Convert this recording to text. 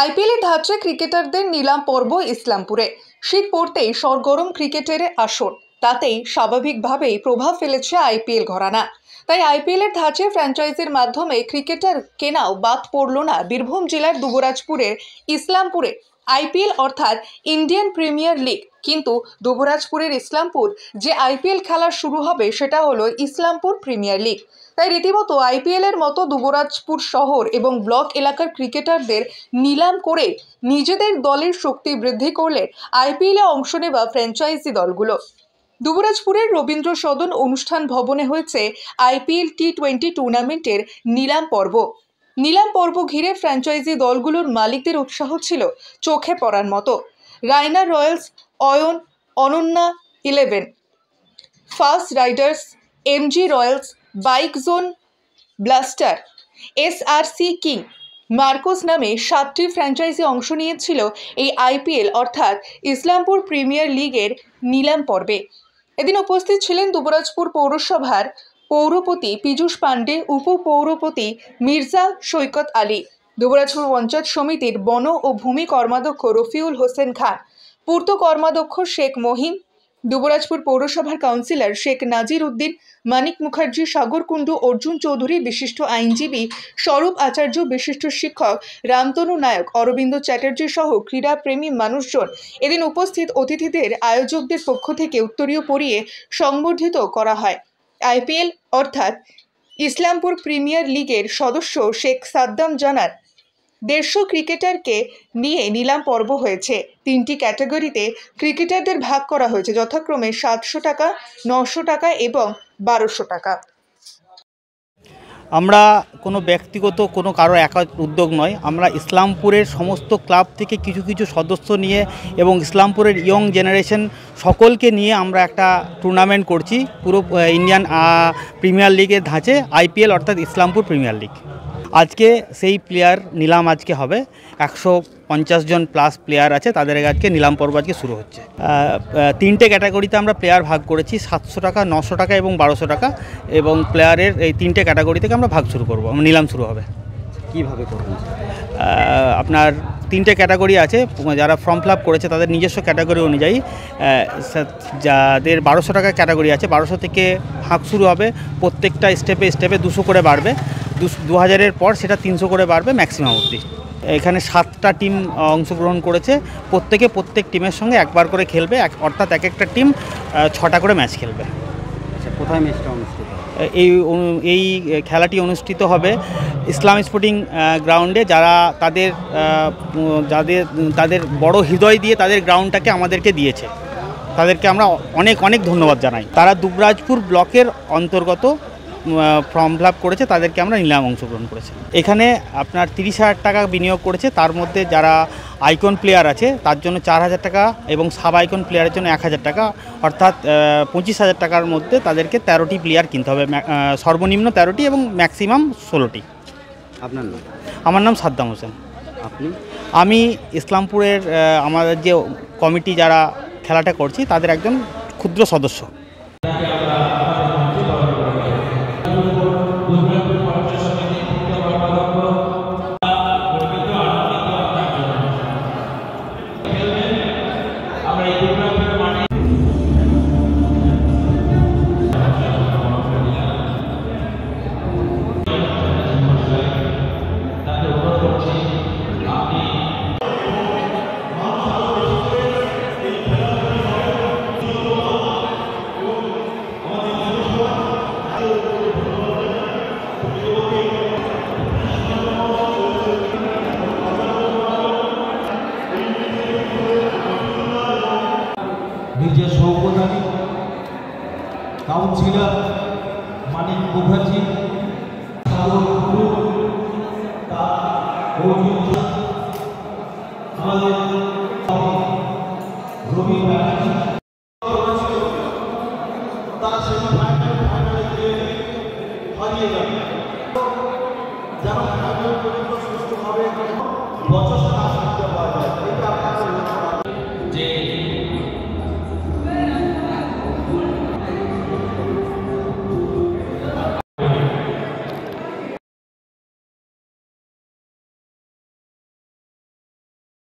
আইপিএলের ধাঁচে ক্রিকেটারদের নিলাম পর্ব ইসলামপুরে। শীত পড়তেই সরগরম ক্রিকেটের আসর, তাতেই স্বাভাবিকভাবেই প্রভাব ফেলেছে আইপিএল ঘরানা। তাই আইপিএলের ধাঁচে ফ্র্যাঞ্চাইজির মাধ্যমে ক্রিকেটার কেনাও বাদ পড়ল না বীরভূম জেলার দুবরাজপুরের ইসলামপুরে। আইপিএল অর্থাৎ ইন্ডিয়ান প্রিমিয়ার লিগ, কিন্তু দুবরাজপুরের ইসলামপুর যে আইপিএল খেলা শুরু হবে সেটা হলো ইসলামপুর প্রিমিয়ার লিগ। তাই রীতিমতো আইপিএল এর মতো দুবরাজপুর শহর এবং ব্লক এলাকার ক্রিকেটারদের নিলাম করে নিজেদের দলের শক্তি বৃদ্ধি করলে আইপিএলে অংশ নেওয়া ফ্র্যাঞ্চাইজি দলগুলো। দুবরাজপুরের রবীন্দ্র সদন অনুষ্ঠান ভবনে হয়েছে আইপিএল টি20 টুর্নামেন্টের নিলাম পর্ব ঘিরে ফ্র্যাঞ্চাইজি দলগুলোর মালিকদের উৎসাহ ছিল চোখে পড়ার মতো। Raina Royals, Ananya 11, fast Riders, MG Royals, bike zone, blaster, SRC king, Marcos নামে 7টি ফ্র্যাঞ্চাইজি অংশ নিয়েছিল এই আইপিএল অর্থাৎ ইসলামপুর প্রিমিয়ার লিগের নিলাম পর্বে। এদিন উপস্থিত ছিলেন দুবরাজপুর পৌরসভার পৌরপতি পীযূষ পাণ্ডে, উপপৌরপতি মির্জা সৈকত আলী, দুবরাজপুর পঞ্চায়েত সমিতির বন ও ভূমি কর্মাধ্যক্ষ রফিউল হোসেন খান, পূর্ত কর্মাধ্যক্ষ শেখ মহিম, দুবরাজপুর পৌরসভার কাউন্সিলর শেখ নাজির উদ্দিন, মানিক মুখার্জি, সাগর কুণ্ডু, অর্জুন চৌধুরী, বিশিষ্ট আইনজীবী স্বরূপ আচার্য, বিশিষ্ট শিক্ষক রামতনু নায়ক, অরবিন্দ চ্যাটার্জি সহ ক্রীড়াপ্রেমী মানুষজন। এদিন উপস্থিত অতিথিদের আয়োজকদের পক্ষ থেকে উত্তরীয় পরিয়ে সংবর্ধিত করা হয়। আইপিএল অর্থাৎ ইসলামপুর প্রিমিয়ার লিগের সদস্য শেখ সাদ্দাম জানান, 150 ক্রিকেটারকে নিয়ে নিলাম পর্ব হয়েছে। 3টি ক্যাটাগরিতে ক্রিকেটারদের ভাগ করা হয়েছে, যথাক্রমে 700 টাকা, 900 টাকা এবং 1200 টাকা। আমরা কোনো ব্যক্তিগত কোনো কারো একা উদ্যোগ নয়, আমরা ইসলামপুরের সমস্ত ক্লাব থেকে কিছু কিছু সদস্য নিয়ে এবং ইসলামপুরের ইয়ং জেনারেশন সকলকে নিয়ে আমরা একটা টুর্নামেন্ট করছি পুরো ইন্ডিয়ান প্রিমিয়ার লিগের ধাঁচে, আইপিএল অর্থাৎ ইসলামপুর প্রিমিয়ার লিগ। আজকে সেই প্লেয়ার নিলাম আজকে হবে, 150 জন প্লাস প্লেয়ার আছে, তাদের আজকে নিলাম পর্ব আজকে শুরু হচ্ছে। 3টে ক্যাটাগরিতে আমরা প্লেয়ার ভাগ করেছি, 700 টাকা, 900 টাকা এবং 1200 টাকা, এবং প্লেয়ারের এই 3টে ক্যাটাগরি থেকে আমরা ভাগ শুরু করব, নিলাম শুরু হবে। কীভাবে করবেন? আপনার 3টে ক্যাটাগরি আছে, যারা ফর্ম ফিল আপ করেছে তাদের নিজস্ব ক্যাটাগরি অনুযায়ী যাদের 1200 টাকা ক্যাটাগরি আছে, 1200 থেকে ভাগ শুরু হবে। প্রত্যেকটা স্টেপে 200 করে বাড়বে, 2000-এর পর সেটা 300 করে বাড়বে ম্যাক্সিমাম অবধি। এখানে 7টা টিম অংশগ্রহণ করেছে, প্রত্যেক টিমের সঙ্গে একবার করে খেলবে, অর্থাৎ এক একটা টিম 6টা করে ম্যাচ খেলবে। কোথায় ম্যাচটা অনুষ্ঠিত হবে? এই খেলাটি অনুষ্ঠিত হবে ইসলাম স্পোর্টিং গ্রাউন্ডে। যারা তাদের বড় হৃদয় দিয়ে তাদের গ্রাউন্ডটাকে আমাদেরকে দিয়েছে, তাদেরকে আমরা অনেক অনেক ধন্যবাদ জানাই। তারা দুবরাজপুর ব্লকের অন্তর্গত ফর্ম ফিল আপ করেছে, তাদেরকে আমরা নিলাম অংশগ্রহণ করেছি। এখানে আপনার 30,000 টাকা বিনিয়োগ করেছে, তার মধ্যে যারা আইকন প্লেয়ার আছে তার জন্য 4,000 টাকা এবং সাব আইকন প্লেয়ারের জন্য 1,000 টাকা, অর্থাৎ 25,000 টাকার মধ্যে তাদেরকে 13টি প্লেয়ার কিনতে হবে, সর্বনিম্ন 13টি এবং ম্যাক্সিমাম 16টি। আপনার নাম? আমার নাম সাদ্দাম হোসেন। আপনি? আমি ইসলামপুরের আমাদের যে কমিটি যারা খেলাটা করছি তাদের একজন ক্ষুদ্র সদস্য। নিজের সৌপদানী কাউন্সিলর মানিক মুখার্জি, আমাদের রবি ব্যানার্জি, তারা সেমিফাইনালে হারিয়ে যাবে। যারা সুস্থভাবে বছর